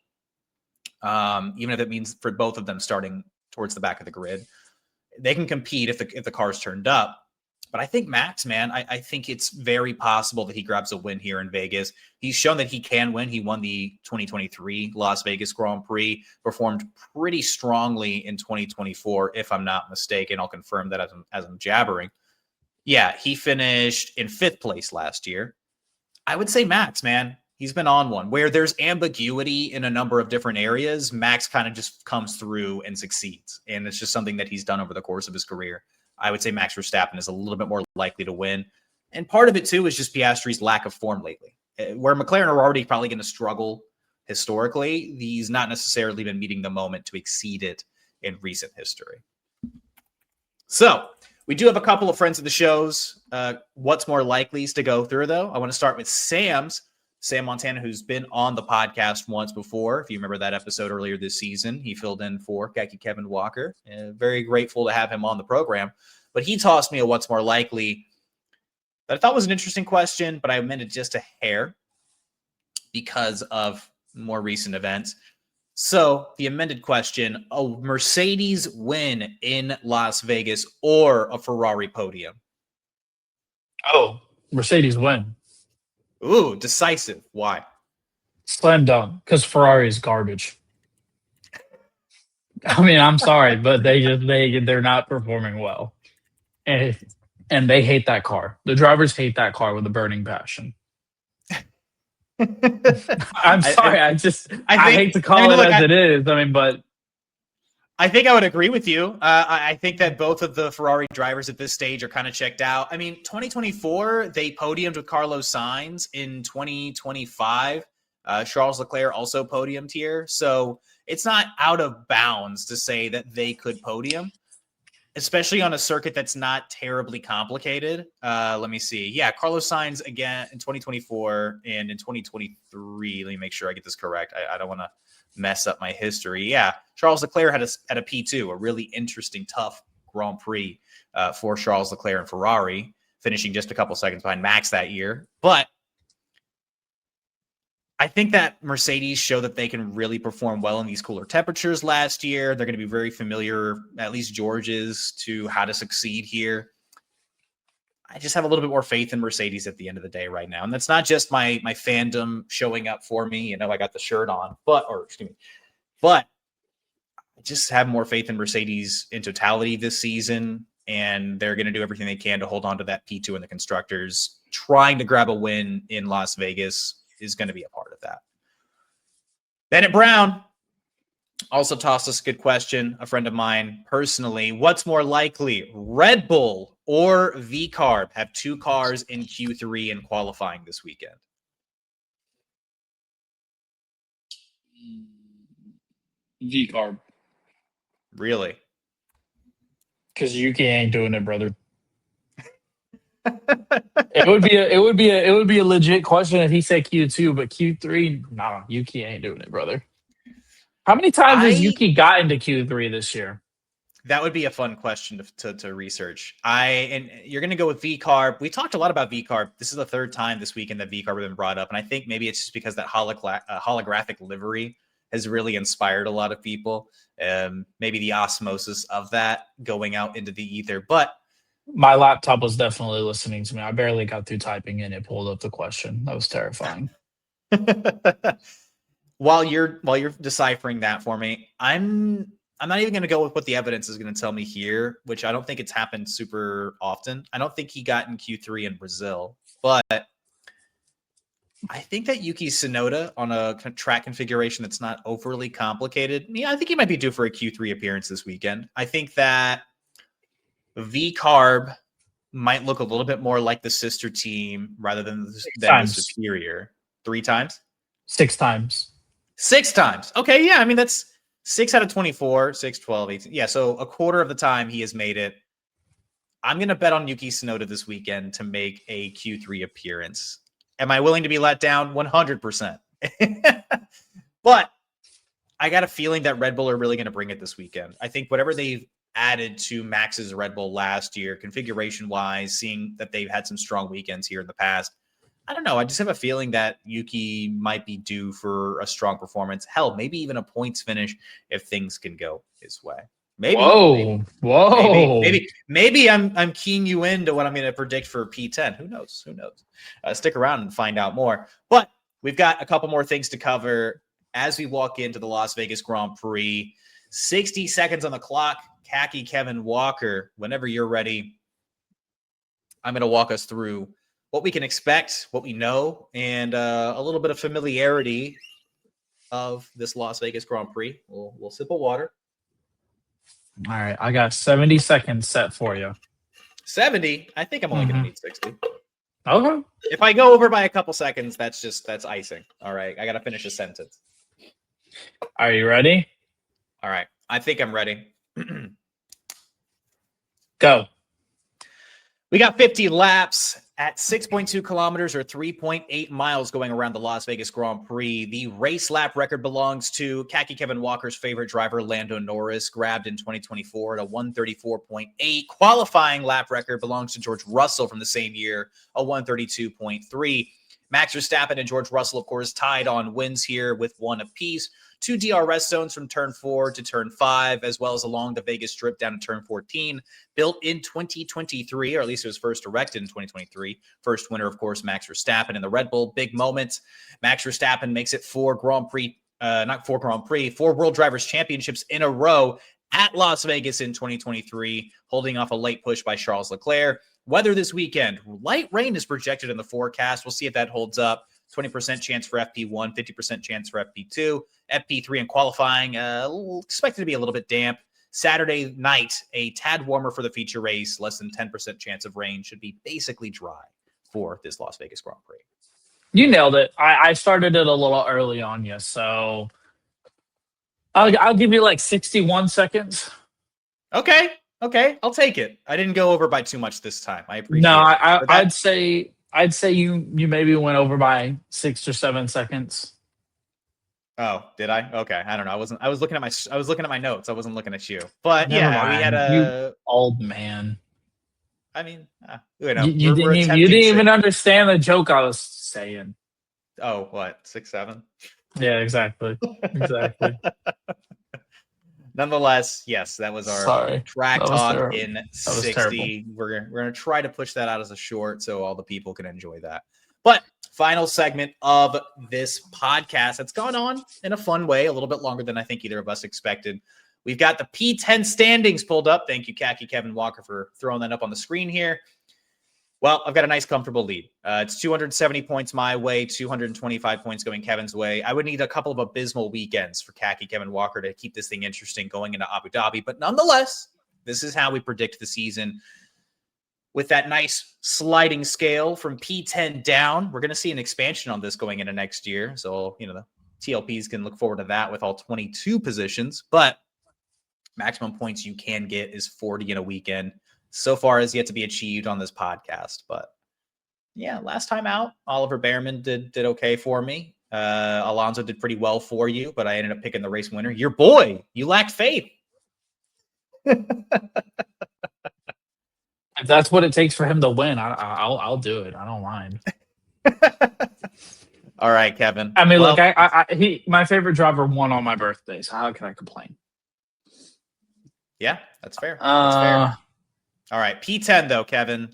even if it means for both of them starting towards the back of the grid. They can compete if the car's turned up. But I think Max, man, I think it's very possible that he grabs a win here in Vegas. He's shown that he can win. He won the 2023 Las Vegas Grand Prix, performed pretty strongly in 2024, if I'm not mistaken. I'll confirm that as I'm jabbering. Yeah, he finished in 5th place last year. I would say Max, man, he's been on one. Where there's ambiguity in a number of different areas, Max kind of just comes through and succeeds. And it's just something that he's done over the course of his career. I would say Max Verstappen is a little bit more likely to win. And part of it, too, is just Piastri's lack of form lately. Where McLaren are already probably going to struggle historically, he's not necessarily been meeting the moment to exceed it in recent history. So we do have a couple of friends of the shows. What's more likely to go through, though? I want to start with Sam Montana, who's been on the podcast once before. If you remember that episode earlier this season, he filled in for Khaki Kevin Walker. Very grateful to have him on the program. But he tossed me a what's more likely that I thought was an interesting question, but I amended just a hair because of more recent events. So the amended question, a Mercedes win in Las Vegas or a Ferrari podium? Oh, Mercedes win. Ooh, decisive. Why? Slam dunk, because Ferrari is garbage. I mean, I'm sorry, but they're not performing well. And they hate that car. The drivers hate that car with a burning passion. I'm sorry. I hate to call it as it is. I mean, but I think I would agree with you. I think that both of the Ferrari drivers at this stage are kind of checked out. I mean, 2024, they podiumed with Carlos Sainz. In 2025, Charles Leclerc also podiumed here. So it's not out of bounds to say that they could podium. especially on a circuit that's not terribly complicated. Let me see. Yeah, Carlos Sainz again in 2024 and in 2023. Let me make sure I get this correct. I don't want to mess up my history. Yeah, Charles Leclerc had a P2, a really interesting, tough Grand Prix for Charles Leclerc and Ferrari, finishing just a couple seconds behind Max that year. But I think that Mercedes showed that they can really perform well in these cooler temperatures last year. They're going to be very familiar, at least George is, to how to succeed here. I just have a little bit more faith in Mercedes at the end of the day right now. And that's not just my fandom showing up for me. You know, I got the shirt on, but I just have more faith in Mercedes in totality this season. And they're going to do everything they can to hold on to that P2 in the constructors. Trying to grab a win in Las Vegas is going to be a part of that. Bennett Brown also tossed us a good question. A friend of mine personally, what's more likely, Red Bull or V-Carb have 2 cars in Q3 in qualifying this weekend? V-Carb. Really? Because Yuki ain't doing it, brother. It would be a legit question if he said Q2, but Q3, nah, Yuki ain't doing it, brother. How many times has Yuki got into Q3 this year? That would be a fun question to research. And you're going to go with V-Carb. We talked a lot about V-Carb. This is the 3rd time this weekend that V-Carb has been brought up, and I think maybe it's just because that holographic livery has really inspired a lot of people. Maybe the osmosis of that going out into the ether, but my laptop was definitely listening to me. I barely got through typing in. It pulled up the question. That was terrifying. While you're deciphering that for me, I'm not even going to go with what the evidence is going to tell me here, which I don't think it's happened super often. I don't think he got in Q3 in Brazil, but I think that Yuki Tsunoda on a track configuration that's not overly complicated. Yeah, I think he might be due for a Q3 appearance this weekend. I think that V-Carb might look a little bit more like the sister team rather than the superior. 3 times? 6 times. 6 times. Okay, yeah. I mean, that's 6 out of 24, 6, 12, 18. Yeah, so a quarter of the time he has made it. I'm going to bet on Yuki Tsunoda this weekend to make a Q3 appearance. Am I willing to be let down? 100%. But I got a feeling that Red Bull are really going to bring it this weekend. I think whatever they've added to Max's Red Bull last year, configuration-wise, seeing that they've had some strong weekends here in the past, I don't know. I just have a feeling that Yuki might be due for a strong performance. Hell, maybe even a points finish if things can go his way. Maybe. Maybe I'm keying you into what I'm going to predict for P10. Who knows? Stick around and find out more. But we've got a couple more things to cover as we walk into the Las Vegas Grand Prix. 60 seconds on the clock. Khaki, Kevin Walker, whenever you're ready, I'm going to walk us through what we can expect, what we know, and a little bit of familiarity of this Las Vegas Grand Prix. We'll sip of water. All right, I got 70 seconds set for you. 70? I think I'm only going to need 60. Okay. If I go over by a couple seconds, that's icing. All right, I got to finish a sentence. Are you ready? All right, I think I'm ready. Go. We got 50 laps at 6.2 kilometers or 3.8 miles going around the Las Vegas Grand Prix. The race lap record belongs to Khaki Kevin Walker's favorite driver, Lando Norris, grabbed in 2024 at a 134.8. Qualifying lap record belongs to George Russell from the same year, a 132.3. Max Verstappen and George Russell, of course, tied on wins here with 1 apiece. 2 DRS zones from turn 4 to turn 5, as well as along the Vegas Strip down to turn 14. Built in 2023, or at least it was first erected in 2023. First winner, of course, Max Verstappen in the Red Bull. Big moment. Max Verstappen makes it 4 World Drivers' Championships in a row at Las Vegas in 2023, holding off a late push by Charles Leclerc. Weather this weekend, light rain is projected in the forecast. We'll see if that holds up. 20% chance for FP1, 50% chance for FP2. FP3 in qualifying, expected to be a little bit damp. Saturday night, a tad warmer for the feature race. Less than 10% chance of rain. Should be basically dry for this Las Vegas Grand Prix. You nailed it. I started it a little early on you, so I'll give you like 61 seconds. Okay. Okay, I'll take it. I didn't go over by too much this time. I appreciate No, it. I'd say you maybe went over by 6 or 7 seconds. Oh, did I? Okay, I don't know. I was looking at my notes. I wasn't looking at you. But Never yeah, we had mind. You old man. I mean, You we're didn't attempting even to. understand the joke I was saying. Oh, what? 6, 7? Yeah, exactly. Exactly. Nonetheless, yes, that was our Sorry. track That was talk terrible. in That was 60. We're gonna try to push that out as a short so all the people can enjoy that. But final segment of this podcast that's gone on in a fun way, a little bit longer than I think either of us expected. We've got the P10 standings pulled up. Thank you, Khaki Kevin Walker, for throwing that up on the screen here. Well, I've got a nice, comfortable lead. It's 270 points my way, 225 points going Kevin's way. I would need a couple of abysmal weekends for Khaki Kevin Walker to keep this thing interesting going into Abu Dhabi. But nonetheless, this is how we predict the season. With that nice sliding scale from P10 down, we're going to see an expansion on this going into next year. So, the TLPs can look forward to that with all 22 positions. But maximum points you can get is 40 in a weekend. So far has yet to be achieved on this podcast. But yeah, last time out, Oliver Behrman did okay for me. Alonso did pretty well for you, but I ended up picking the race winner. Your boy, you lacked faith. If that's what it takes for him to win, I'll do it. I don't mind. All right, Kevin. I mean, look, my favorite driver won on my birthday, so how can I complain? Yeah, that's fair. That's fair. All right, P10 though, Kevin.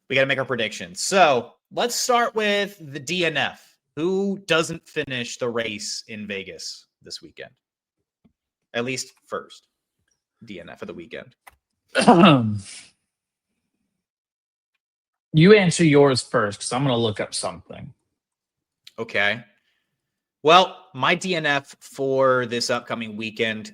We got to make our predictions. So let's start with the DNF. Who doesn't finish the race in Vegas this weekend? At least first DNF of the weekend. You answer yours first because I'm going to look up something. Okay. Well, my DNF for this upcoming weekend,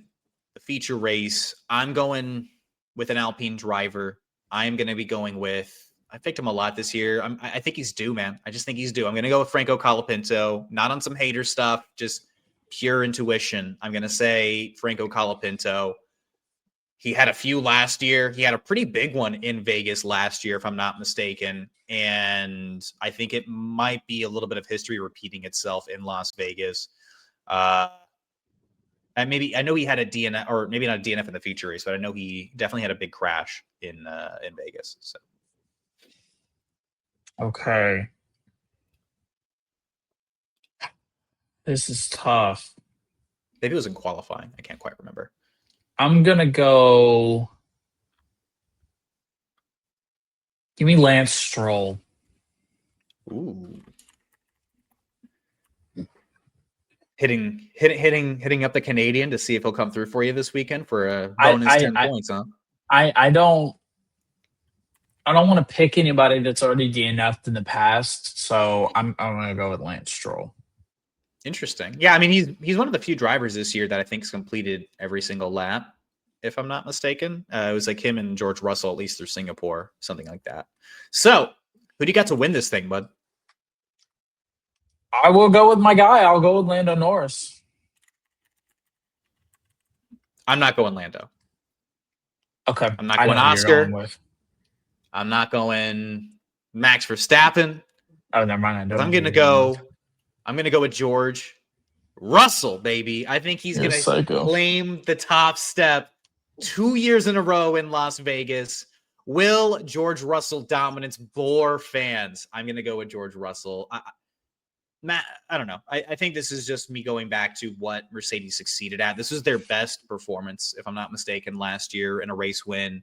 the feature race, I'm going with an Alpine driver. I'm going to be going with, I picked him a lot this year. I think he's due, man. I just think he's due. I'm going to go with Franco Colapinto, not on some hater stuff, just pure intuition. I'm going to say Franco Colapinto. He had a few last year. He had a pretty big one in Vegas last year, if I'm not mistaken. And I think it might be a little bit of history repeating itself in Las Vegas. And maybe I know he had a DNF, or maybe not a DNF in the feature race, but I know he definitely had a big crash in Vegas. So, okay, this is tough. maybe it was in qualifying. I can't quite remember. I'm gonna go. Give me Lance Stroll. Ooh. Hitting up the Canadian to see if he'll come through for you this weekend for a bonus 10 points, huh? I don't want to pick anybody that's already DNF'd in the past, so I'm gonna go with Lance Stroll. Interesting. Yeah, I mean he's one of the few drivers this year that I think's completed every single lap, if I'm not mistaken. It was like him and George Russell, at least through Singapore, something like that. So, who do you got to win this thing, bud? I will go with my guy. I'll go with Lando Norris. I'm not going Lando. Okay. I'm not going Oscar. Going I'm not going Max Verstappen. Oh, never mind. I'm going to go with George Russell, baby. I think he's going to claim the top step 2 years in a row in Las Vegas. Will George Russell dominance bore fans? I'm going to go with George Russell. Matt, I don't know. I think this is just me going back to what Mercedes succeeded at. This was their best performance, if I'm not mistaken, last year in a race win.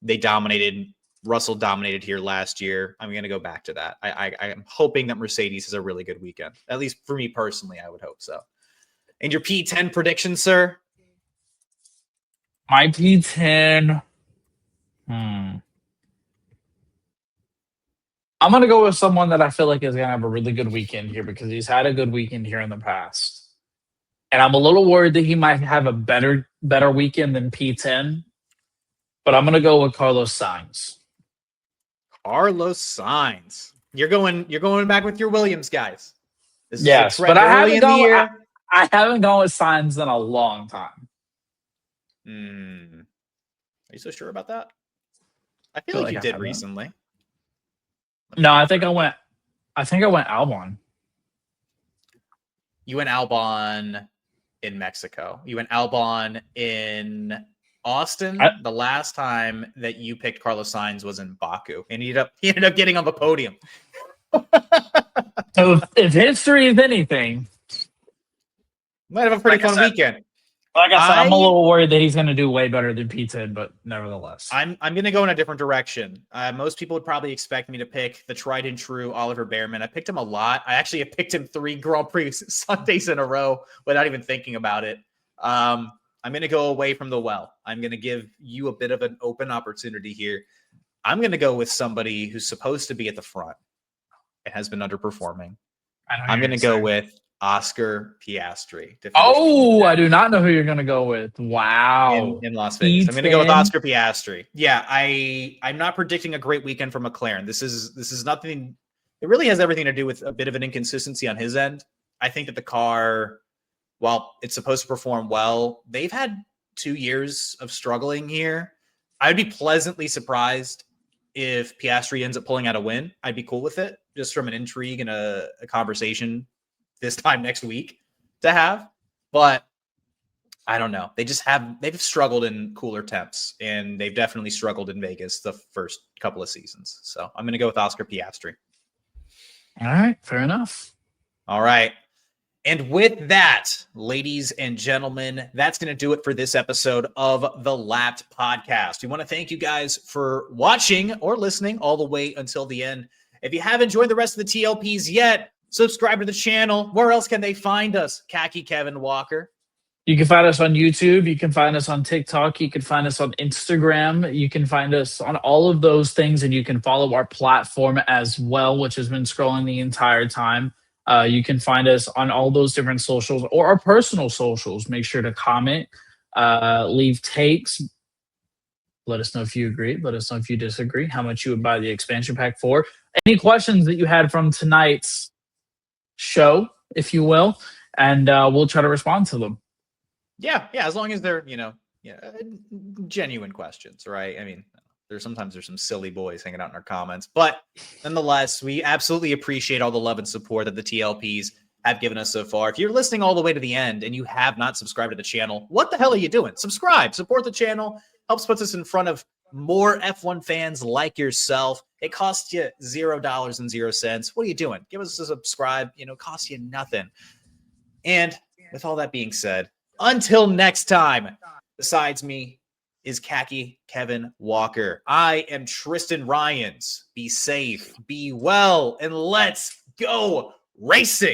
They dominated. Russell dominated here last year. I'm going to go back to that. I'm hoping that Mercedes has a really good weekend. At least for me personally, I would hope so. And your P10 prediction, sir? My P10. I'm going to go with someone that I feel like is going to have a really good weekend here because he's had a good weekend here in the past. And I'm a little worried that he might have a better weekend than P10. But I'm going to go with Carlos Sainz. Carlos Sainz. You're going back with your Williams guys. This is yes, but I haven't gone with Sainz in a long time. you so sure about that? I feel like you I did haven't. recently. No, I think I went Albon. You went Albon in Mexico. You went Albon in Austin. The last time that you picked Carlos Sainz was in Baku, and he ended up getting on the podium. So if history is anything, Might have a pretty fun weekend. Like I said, I'm a little worried that he's going to do way better than Pizza, but nevertheless. I'm going to go in a different direction. Most people would probably expect me to pick the tried and true Oliver Behrman. I picked him a lot. I actually have picked him 3 Grand Prix Sundays in a row without even thinking about it. I'm going to go away from the well. I'm going to give you a bit of an open opportunity here. I'm going to go with somebody who's supposed to be at the front and has been underperforming. I'm going to go with Oscar Piastri. Oh, I do not know who you're going to go with. Wow. In Las Vegas. I'm going to go with Oscar Piastri. Yeah, I'm not predicting a great weekend for McLaren. This is nothing. It really has everything to do with a bit of an inconsistency on his end. I think that the car, while it's supposed to perform well, they've had 2 years of struggling here. I would be pleasantly surprised if Piastri ends up pulling out a win. I'd be cool with it, just from an intrigue and a conversation this time next week to have. But I don't know. They've struggled in cooler temps, and they've definitely struggled in Vegas the first couple of seasons. So I'm going to go with Oscar Piastri. All right. Fair enough. All right. And with that, ladies and gentlemen, that's going to do it for this episode of the Lapped Podcast. We want to thank you guys for watching or listening all the way until the end. If you haven't joined the rest of the TLPs yet, subscribe to the channel. Where else can they find us? Khaki Kevin Walker. You can find us on YouTube. You can find us on TikTok. You can find us on Instagram. You can find us on all of those things, and you can follow our platform as well, which has been scrolling the entire time. You can find us on all those different socials or our personal socials. Make sure to comment, leave takes. Let us know if you agree. Let us know if you disagree, how much you would buy the expansion pack for. Any questions that you had from tonight's show, if you will, and we'll try to respond to them. Yeah, as long as they're, genuine questions, right? I mean, there's some silly boys hanging out in our comments, but nonetheless, we absolutely appreciate all the love and support that the TLPs have given us so far. If you're listening all the way to the end and you have not subscribed to the channel, what the hell are you doing? Subscribe, support the channel, helps put us in front of more F1 fans like yourself. It costs you $0.00. What are you doing? Give us a subscribe, costs you nothing. And with all that being said, until next time, besides me is Khaki Kevin Walker. I am Tristan Rines. Be safe, be well, and let's go racing.